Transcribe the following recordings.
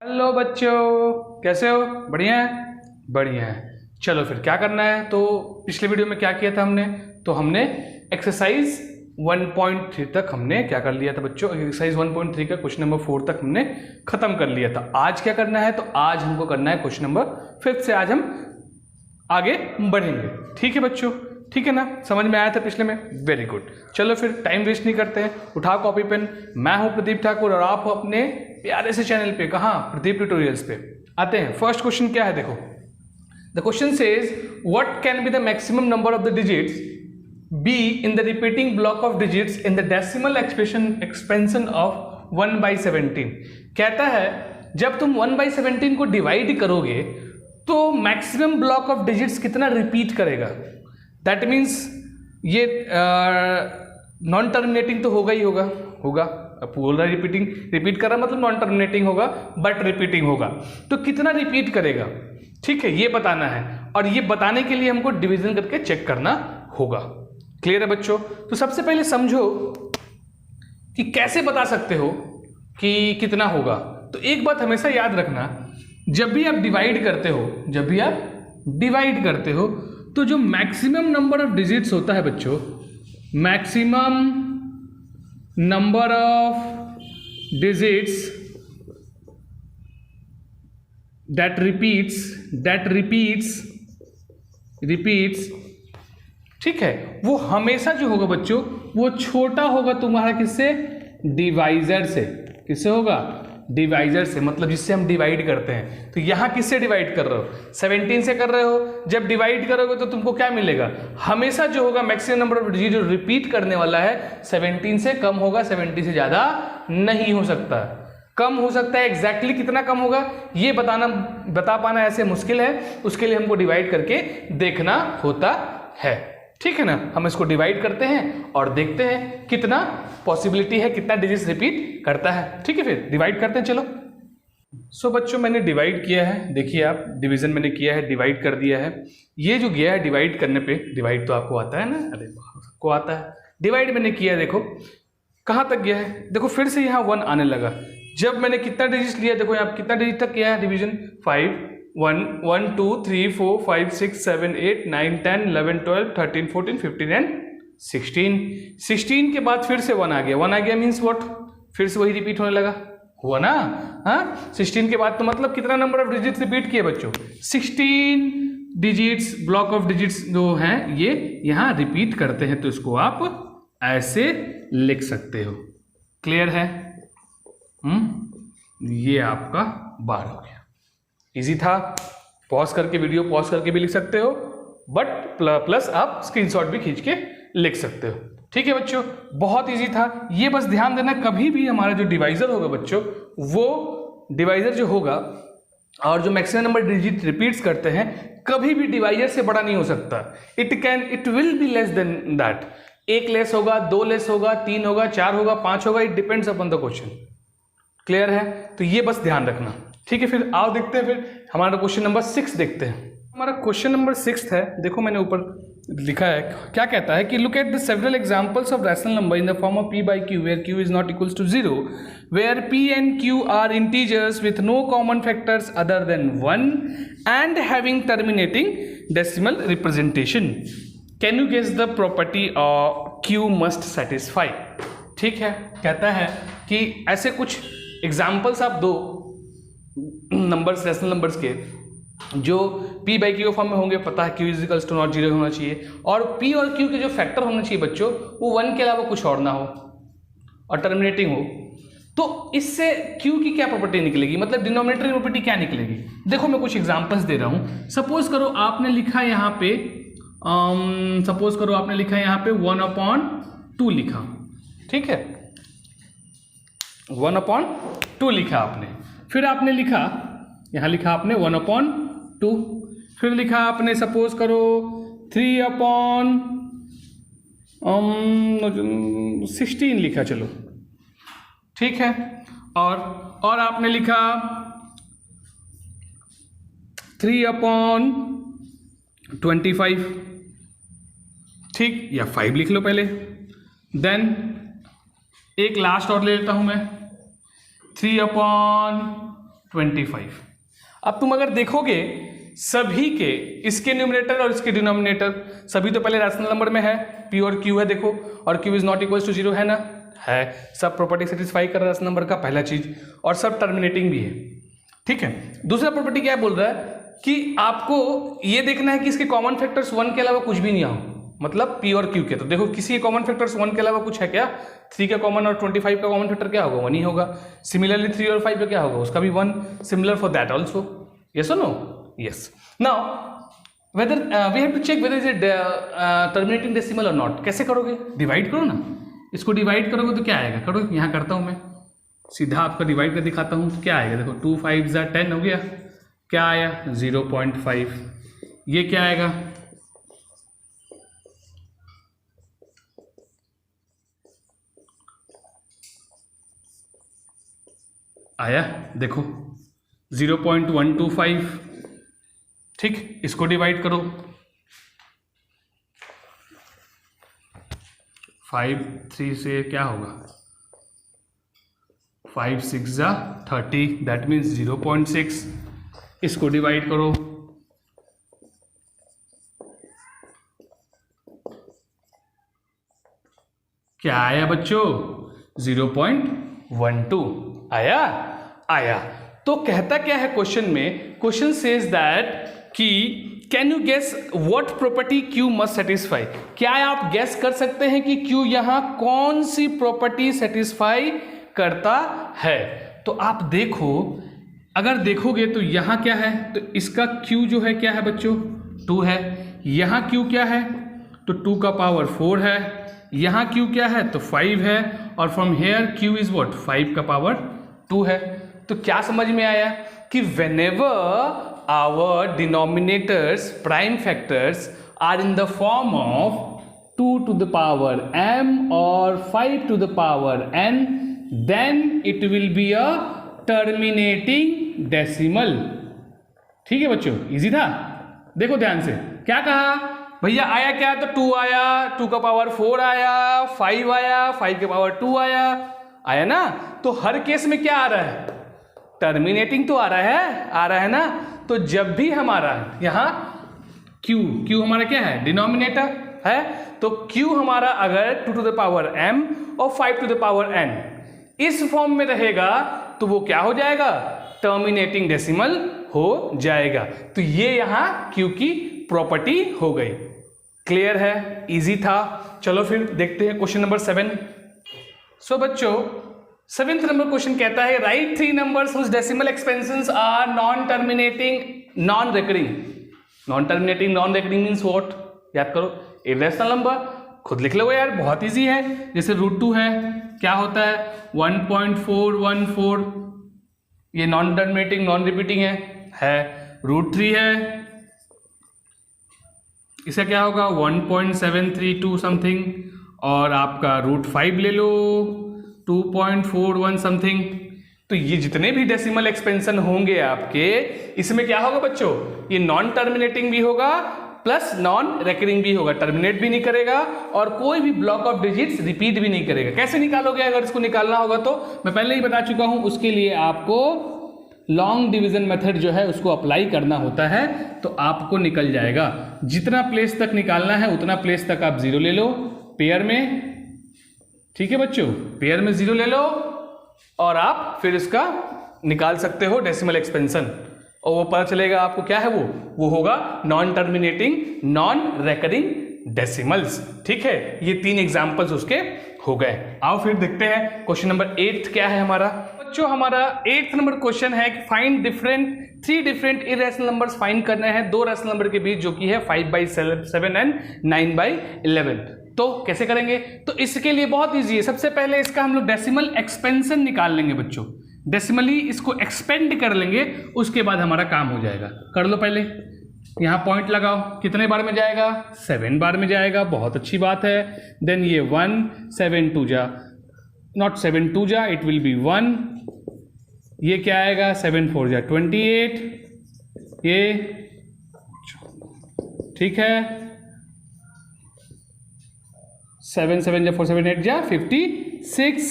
Hello बच्चों, कैसे हो? बढ़िया है, बढ़िया है। चलो फिर क्या करना है। तो पिछले वीडियो में क्या किया था हमने एक्सरसाइज 1.3 तक हमने क्या कर लिया था बच्चों। एक्सरसाइज 1.3 का क्वेश्चन नंबर 4 तक हमने खत्म कर लिया था। आज क्या करना है, तो आज हमको करना है क्वेश्चन नंबर 5 से आज हम आगे बढ़ेंगे। ठीक है बच्चों, ठीक है ना? समझ में आया था पिछले में? Very good. चलो फिर टाइम वेस्ट नहीं करते हैं, उठाओ कॉपी पेन। मैं हूं प्रदीप ठाकुर और आप हो अपने प्यारे से चैनल पे। कहाँ? प्रदीप ट्यूटोरियल्स पे आते हैं। फर्स्ट क्वेश्चन क्या है, देखो। The question says what can be the maximum number of the digits be in the repeating block of digits in the decimal expansion of 1/17। कहता है जब तुम 1/17 को डिवाइड करोगे तो मैक्सिमम ब्लॉक ऑफ डिजिट्स कितना रिपीट करेगा। दैट मीन्स ये नॉन टर्मिनेटिंग तो होगा ही होगा। बोल रहा है रिपीट कर रहा मतलब नॉन टर्मिनेटिंग होगा बट रिपीटिंग होगा। तो कितना रिपीट करेगा, ठीक है, ये बताना है। और ये बताने के लिए हमको डिवीजन करके चेक करना होगा। क्लियर है बच्चों? तो सबसे पहले समझो कि कैसे बता सकते हो कि कितना होगा। तो एक बात हमेशा याद रखना, जब भी आप डिवाइड करते हो तो जो मैक्सिमम नंबर ऑफ डिजिट्स होता है बच्चों, maximum number of digits that repeats, ठीक है, वो हमेशा जो होगा बच्चों वो छोटा होगा तुम्हारा किससे? डिवाइजर से। किससे होगा? डिवाइजर से, मतलब जिससे हम डिवाइड करते हैं। तो यहां किससे डिवाइड कर रहे हो? 17 से कर रहे हो। जब डिवाइड करोगे तो तुमको क्या मिलेगा? हमेशा जो होगा मैक्सिमम नंबर ऑफ डिजिट जो रिपीट करने वाला है 17 से कम होगा, 70 से ज्यादा नहीं हो सकता। कम हो सकता है, एग्जैक्टली कितना कम होगा ये बता पाना ऐसे मुश्किल है। उसके लिए हमको डिवाइड करके देखना होता है। ठीक है ना? हम इसको डिवाइड करते हैं और देखते हैं कितना पॉसिबिलिटी है, कितना डिजिट्स रिपीट करता है। ठीक है, फिर डिवाइड करते हैं। चलो सो बच्चों मैंने डिवाइड किया है, देखिए आप, डिवीजन मैंने किया है, डिवाइड कर दिया है। ये जो गया है डिवाइड करने पे, डिवाइड तो आपको आता है ना? अरे सबको आता है। डिवाइड मैंने किया है, देखो कहाँ तक गया है। देखो फिर से यहाँ 1 आने लगा। जब मैंने कितना डिजिट लिया, देखो यहाँ कितना डिजिट तक किया है डिवीजन? 5 1 2 3 4 5 6 7 8 9 10 11 12 13 14 15 एंड 16 के बाद फिर से 1 आ गया मीन्स व्हाट? फिर से वही रिपीट होने लगा, हुआ ना? हाँ, 16 के बाद तो मतलब कितना नंबर ऑफ डिजिट्स रिपीट किए बच्चों? 16 डिजिट्स, ब्लॉक ऑफ डिजिट्स जो हैं ये यहाँ रिपीट करते हैं। तो इसको आप ऐसे लिख सकते हो। क्लियर है? ये आपका 12 हो गया। इजी था। पॉज करके, वीडियो पॉज करके भी लिख सकते हो, बट प्लस आप स्क्रीनशॉट भी खींच के लिख सकते हो। ठीक है बच्चों, बहुत इजी था। ये बस ध्यान देना, कभी भी हमारा जो डिवाइजर होगा बच्चों, वो डिवाइजर जो होगा और जो मैक्सिमम नंबर डिजिट रिपीट्स करते हैं, कभी भी डिवाइजर से बड़ा नहीं हो सकता। It will be less than that. 1 less होगा, 2 लेस होगा, 3 होगा, 4 होगा, 5 होगा। It depends upon the question. Clear है? तो ये बस ध्यान रखना। ठीक है, फिर आओ देखते हैं। फिर हमारा क्वेश्चन नंबर 6 देखते हैं। हमारा क्वेश्चन नंबर 6 है, देखो मैंने ऊपर लिखा है, क्या कहता है कि look at the several examples of rational number in the form of p by q where q is not equals to 0, where p and q are integers with no common factors other than 1 and having terminating decimal representation. Can you guess the property of q must satisfy. ठीक है, कहता है कि ऐसे कुछ examples आप दो numbers, rational numbers के, जो p by q फॉर्म में होंगे। पता है q इजिकल्स टू नॉट 0 होना चाहिए, और p और q के जो फैक्टर होना चाहिए बच्चों वो 1 के अलावा कुछ और ना हो और टर्मिनेटिंग हो। तो इससे q की क्या प्रॉपर्टी निकलेगी, मतलब डिनोमिनेटर की प्रॉपर्टी क्या निकलेगी? देखो मैं कुछ एग्जांपल्स दे रहा हूं। सपोज करो आपने लिखा यहाँ पे 1/2 लिखा। ठीक है, 1/2 लिखा आपने। फिर आपने लिखा, यहां लिखा आपने 1/2। फिर लिखा आपने सपोज करो 3/16 लिखा, चलो ठीक है। और आपने लिखा 3/25, ठीक, या 5 लिख लो पहले। देन एक लास्ट और ले लेता हूं मैं, 3/25 25। अब तुम अगर देखोगे सभी के, इसके न्यूमरेटर और इसके डिनोमिनेटर, सभी तो पहले रैशनल नंबर में है, पी और क्यू है देखो, और Q is not equal to 0 है ना, है, सब प्रॉपर्टी सेटिस्फाई कर रहा है रैशनल नंबर का, पहला चीज, और सब टर्मिनेटिंग भी है, ठीक है। दूसरा प्रॉपर्टी क्या बोल रहा है कि आपको ये देखना है कि इसके कॉमन फैक्टर्स 1 के अलावा कुछ भी नहीं आओ, मतलब पी और क्यू के। तो देखो किसी के कॉमन फैक्टर्स 1 के अलावा कुछ है क्या, 3 का कॉमन और 25 का कॉमन फैक्टर क्या होगा, 1 ही होगा। सिमिलरली 3 और 5 का क्या होगा, उसका भी 1, similar for that also, yes और no, yes. Now whether we have to check whether is it terminating decimal और नॉट। कैसे करोगे, डिवाइड करो ना, इसको डिवाइड करोगे तो क्या आएगा, करो, यहाँ करता हूँ मैं, सीधा आपका डिवाइड कर दिखाता हूँ, क्या आएगा, देखो 2 5 10 हो गया, क्या आया 0.5, ये क्या आएगा, आया देखो 0.125, ठीक, इसको डिवाइड करो, 5 3 से क्या होगा, 5 6 30, दैट मीन्स 0.6, इसको डिवाइड करो, क्या आया बच्चों, 0.12 आया। तो कहता क्या है क्वेश्चन में, क्वेश्चन सेज दैट कि can you guess what property Q must satisfy. क्या आप गेस कर सकते हैं कि क्यू यहां कौन सी प्रॉपर्टी सेटिस्फाई करता है। तो आप देखो, अगर देखोगे तो यहां क्या है, तो इसका क्यू जो है क्या है बच्चों, 2 है, यहां क्यू क्या है, तो 2 का पावर 4 है, यहां क्यू क्या है, तो 5 है, और from here Q is what, 5 का पावर 2 है। तो क्या समझ में आया कि whenever our denominators prime factors are in the form of 2 to the power m or 5 to the power n, then it will be a terminating decimal। ठीक है बच्चों, इजी था। देखो ध्यान से, क्या कहा भैया, आया क्या, तो 2 आया, 2 का पावर 4 आया, 5 आया, 5 के पावर 2 आया ना। तो हर केस में क्या आ रहा है, टर्मिनेटिंग तो आ रहा है ना। तो जब भी हमारा यहां क्यू हमारा क्या है, डिनोमिनेटर है, तो क्यू हमारा अगर 2 टू द पावर m और 5 टू द पावर n इस फॉर्म में रहेगा, तो वो क्या हो जाएगा, टर्मिनेटिंग डेसिमल हो जाएगा। तो ये यहां क्यू की प्रॉपर्टी हो गई। क्लियर है, इजी था। चलो फिर देखते हैं क्वेश्चन नंबर 7। सो बच्चों 7th नंबर क्वेश्चन कहता है, write 3 numbers whose decimal expansions are non terminating non recurring. Non terminating non recurring means what, याद करो, इरेशनल नंबर, खुद लिख लो यार, बहुत इजी है। जैसे √2 है, क्या होता है 1.414, ये नॉन टर्मिनेटिंग नॉन रिपीटिंग है। √3 है, इसका क्या होगा 1.732 समथिंग, और आपका √5 ले लो 2.41 समथिंग। तो ये जितने भी डेसिमल एक्सपेंशन होंगे आपके, इसमें क्या होगा बच्चों, ये नॉन टर्मिनेटिंग भी होगा प्लस नॉन रिकरिंग भी होगा, टर्मिनेट भी नहीं करेगा और कोई भी ब्लॉक ऑफ डिजिट्स रिपीट भी नहीं करेगा। कैसे निकालोगे, अगर इसको निकालना होगा तो मैं पहले ही बता चुका हूं, उसके लिए आपको लॉन्ग डिवीजन मेथड जो है उसको अप्लाई करना होता है, तो आपको निकल जाएगा। जितना प्लेस तक निकालना है उतना प्लेस तक आप 0 ले लो पेयर में, ठीक है बच्चों, पेयर में 0 ले लो और आप फिर इसका निकाल सकते हो डेसिमल एक्सपेंशन, और वो पता चलेगा आपको क्या है, वो होगा non terminating non recurring decimals. ठीक है, ये 3 एग्जांपल्स उसके हो गए। आओ फिर देखते हैं क्वेश्चन नंबर 8 क्या है हमारा। बच्चों हमारा 8th नंबर क्वेश्चन है कि find 3 different irrational numbers find करने हैं 2 रैशनल नंबर के बीच, जो कि है 5/7 एंड 9/11। तो कैसे करेंगे, तो इसके लिए बहुत इजी है। सबसे पहले इसका हम लोग डेसिमल एक्सपेंशन निकाल लेंगे बच्चों, डेसिमली इसको एक्सपेंड कर लेंगे, उसके बाद हमारा काम हो जाएगा। कर लो पहले, यहाँ पॉइंट लगाओ, कितने बार में जाएगा, 7 बार में जाएगा, बहुत अच्छी बात है। देन ये 1 7 2 जा, नॉट 7 2 जा, इट विल बी 1, ये क्या आएगा 7 4 जा 28, ये ठीक है, 7 7 जा 4 7 8 जा 56,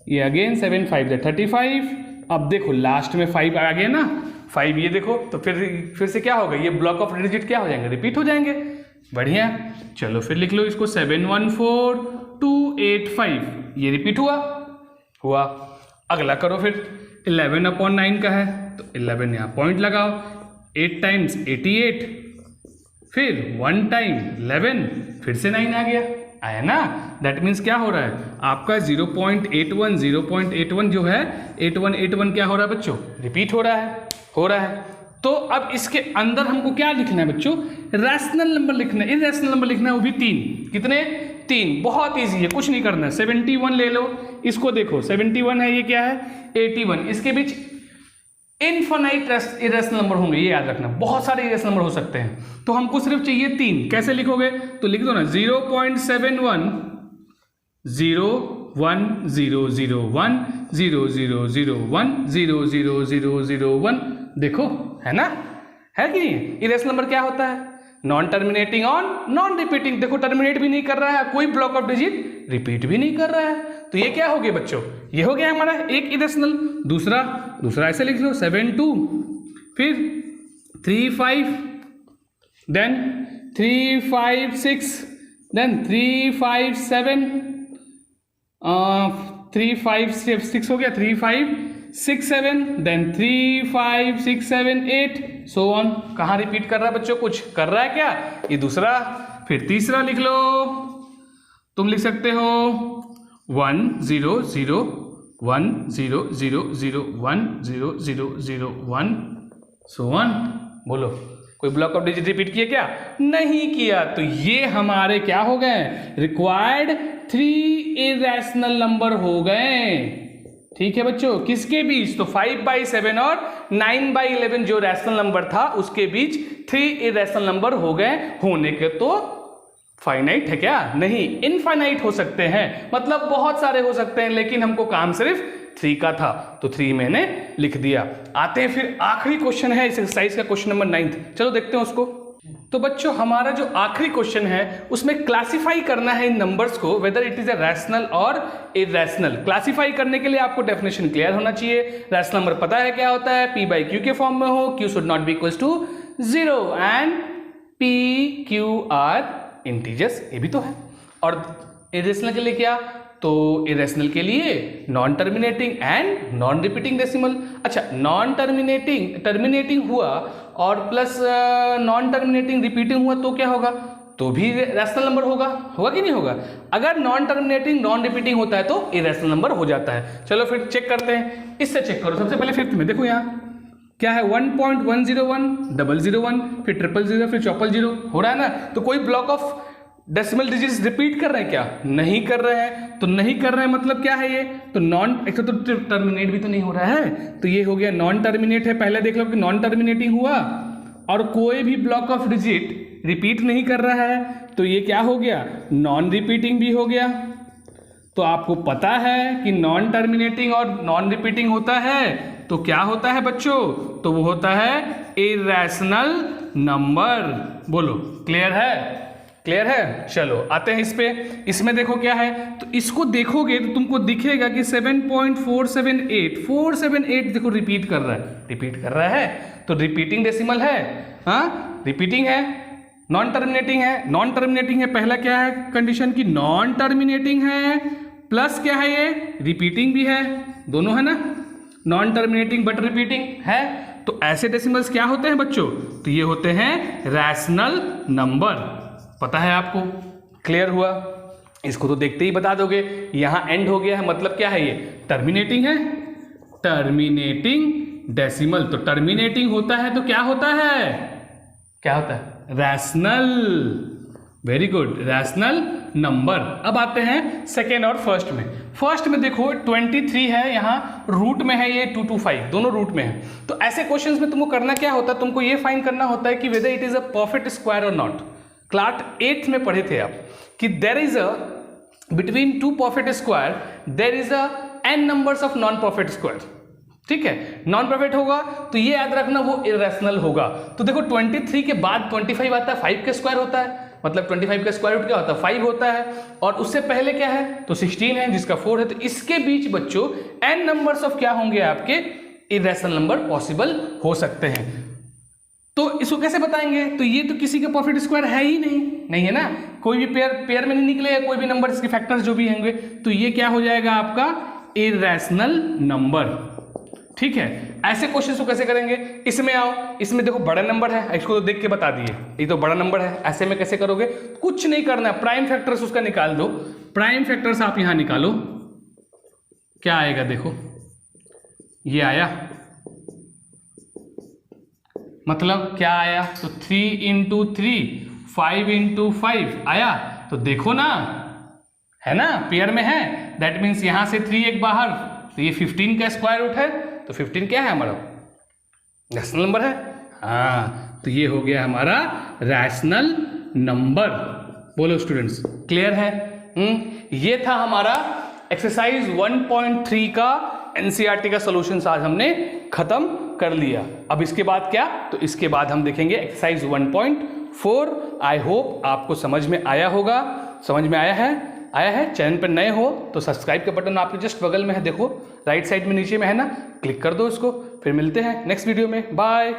ये अगेन 7 5 जा 35, अब देखो लास्ट में 5 आ गया ना, 5 ये देखो, तो फिर से क्या होगा, ये ब्लॉक ऑफ डिजिट क्या हो जाएंगे, रिपीट हो जाएंगे। बढ़िया, चलो फिर लिख लो इसको 714,285, ये रिपीट हुआ। अगला करो फिर, 11/9 का है तो 11 यहाँ पॉइंट लगाओ, 8 टाइम्स 88, फिर 1 टाइम 11, फिर से 9 आ गया, आया ना। दैट मीन्स क्या हो रहा है आपका 0.81 जो है 8181 क्या हो रहा है बच्चों, रिपीट हो रहा है। तो अब इसके अंदर हमको क्या लिखना है बच्चों, रैशनल नंबर लिखना है, इरैशनल नंबर लिखना है, वो भी 3। कितने, 3। बहुत इजी है, कुछ नहीं करना है। 71 ले लो, इसको देखो 71 है, ये क्या है 81, इसके बीच इनफाइनाइट इरेशनल नंबर होंगे, ये याद रखना, बहुत सारे इरेशनल नंबर हो सकते हैं, तो हमको सिर्फ चाहिए 3। कैसे लिखोगे, तो लिख दो ना 0.71 01001 0001 00001, देखो है ना, है कि नहीं। इरेशनल नंबर क्या होता है, non terminating on non repeating, देखो टर्मिनेट भी नहीं कर रहा है, कोई ब्लॉक ऑफ डिजिट रिपीट भी नहीं कर रहा है, तो ये क्या हो गया बच्चों, ये हो गया हमारा एक इरेशनल। दूसरा ऐसे लिख लो 72, फिर 35, देन 356, देन 357, 356 हो गया, 3567, देन 35678 सो ऑन। कहाँ रिपीट कर रहा है बच्चों, कुछ कर रहा है क्या, ये दूसरा। फिर तीसरा लिख लो, तुम लिख सकते हो 100010001 सो ऑन। बोलो, कोई ब्लॉक ऑफ डिजिट रिपीट किया क्या, नहीं किया, तो ये हमारे क्या हो गए, रिक्वायर्ड 3 इरेशनल नंबर हो गए। ठीक है बच्चों, किसके बीच, तो 5/7 और 9/11 जो रैशनल नंबर था उसके बीच 3 इरेशनल नंबर हो गए। होने के तो फाइनाइट है क्या, नहीं, इनफाइनाइट हो सकते हैं, मतलब बहुत सारे हो सकते हैं, लेकिन हमको काम सिर्फ 3 का था, तो 3 मैंने लिख दिया। आते हैं फिर आखिरी क्वेश्चन है इस एक्सरसाइज का, क्वेश्चन नंबर 9। चलो देखते हैं उसको। तो बच्चों हमारा जो आखिरी क्वेश्चन है उसमें क्लासिफाई करना है इन नंबर्स को, whether it is a rational और इरैशनल। क्लासिफाई करने के लिए आपको डेफिनेशन क्लियर होना चाहिए। रैशनल नंबर पता है क्या होता है, P/Q के फॉर्म में हो, Q should not be equals to 0 and P, Q are integers, ये भी तो है। और इरेशनल के लिए क्या, तो इरेशनल के लिए non terminating and non repeating decimal. अच्छा, नॉन टर्मिनेटिंग हुआ और प्लस नॉन टर्मिनेटिंग रिपीटिंग हुआ तो क्या होगा, तो भी रैशनल नंबर होगा कि नहीं होगा। अगर नॉन टर्मिनेटिंग नॉन रिपीटिंग होता है तो इरेशनल नंबर हो जाता है। चलो फिर चेक करते हैं, इससे चेक करो। सबसे पहले 5th में देखो, यहाँ क्या है 1.101 001, फिर 000, फिर 000 हो रहा है ना। तो कोई block of decimal digits repeat कर रहे हैं क्या, नहीं कर रहे हैं। तो नहीं कर रहे हैं मतलब क्या है, ये तो नॉन, एक तो टर्मिनेट भी तो नहीं हो रहा है, तो ये हो गया नॉन टर्मिनेट है। पहले देख लो कि नॉन टर्मिनेटिंग हुआ और कोई भी ब्लॉक ऑफ डिजिट रिपीट नहीं कर रहा है, तो ये क्या हो गया, नॉन रिपीटिंग भी हो गया। तो आपको पता है कि नॉन टर्मिनेटिंग और नॉन रिपीटिंग होता है तो क्या होता है बच्चों, तो वो होता है इरैशनल नंबर। बोलो, क्लियर है, क्लियर है। चलो आते हैं इस पे। इसमें देखो क्या है, तो इसको देखोगे तो तुमको दिखेगा कि 7.478 देखो रिपीट कर रहा है, तो रिपीटिंग डेसिमल है, हाँ रिपीटिंग है, नॉन टर्मिनेटिंग है। नॉन टर्मिनेटिंग है, पहला क्या है कंडीशन की, नॉन टर्मिनेटिंग है, प्लस क्या है ये रिपीटिंग भी है, दोनों है ना, नॉन टर्मिनेटिंग बट रिपीटिंग है। तो ऐसे डेसिमल्स क्या होते हैं बच्चों, तो ये होते हैं रैशनल नंबर। पता है आपको, क्लियर हुआ। इसको तो देखते ही बता दोगे, यहां एंड हो गया है, मतलब क्या है, ये टर्मिनेटिंग है, टर्मिनेटिंग डेसिमल। तो टर्मिनेटिंग होता है तो क्या होता है, rational. Very good, rational number. अब आते हैं सेकेंड और फर्स्ट में। फर्स्ट में देखो 23 है, यहाँ रूट में है, ये 225, दोनों रूट में है। तो ऐसे क्वेश्चंस में तुमको करना क्या होता है, तुमको ये फाइंड करना होता है कि whether it is a perfect square और नॉट। क्लास 8th में पढ़े थे आप कि there is a between 2 perfect square there is a n numbers of non perfect square. ठीक है, नॉन परफेक्ट होगा तो ये याद रखना वो इरेशनल होगा। तो देखो 23 के बाद 25 आता है, 5 के स्क्वायर होता है, मतलब 25 का स्क्वायर रूट क्या होता है 5 होता है, और उससे पहले क्या है तो 16 है जिसका 4 है। तो इसके बीच बच्चों n नंबर्स ऑफ क्या होंगे आपके इरेशनल नंबर पॉसिबल हो सकते हैं। तो इसको कैसे बताएंगे, तो ये तो किसी का परफेक्ट स्क्वायर है ही नहीं है ना, कोई भी पेयर में नहीं निकलेगा, कोई भी नंबर इसके फैक्टर्स जो भी होंगे, तो ये क्या हो जाएगा आपका इरेशनल नंबर। ठीक है, ऐसे क्वेश्चन को कैसे करेंगे, इसमें आओ, इसमें देखो बड़ा नंबर है, इसको तो देख के बता दिए ये तो बड़ा नंबर है, ऐसे में कैसे करोगे, कुछ नहीं करना, प्राइम फैक्टर्स उसका निकाल दो। प्राइम फैक्टर्स आप यहां निकालो, क्या आएगा देखो, ये आया, मतलब क्या आया, तो 3 इंटू 3 5 इंटू 5 आया। तो देखो ना, है ना, पेयर में है, दैट मीन्स यहां से 3 एक बाहर, तो ये 15 का स्क्वायर रूट है, तो 15 क्या है हमारा रैशनल नंबर है। हाँ, तो ये हो गया हमारा रैशनल नंबर। बोलो स्टूडेंट्स, क्लियर है? ये था हमारा एक्सरसाइज 1.3 का एनसीईआरटी का सॉल्यूशंस आज हमने खत्म कर लिया। अब इसके बाद क्या, तो इसके बाद हम देखेंगे एक्सरसाइज 1.4। आई होप आपको समझ में आया होगा, समझ में आया है। चैनल पर नए हो तो सब्सक्राइब का बटन आपके जस्ट बगल में है, देखो राइट साइड में नीचे में है ना, क्लिक कर दो इसको। फिर मिलते हैं नेक्स्ट वीडियो में, बाय।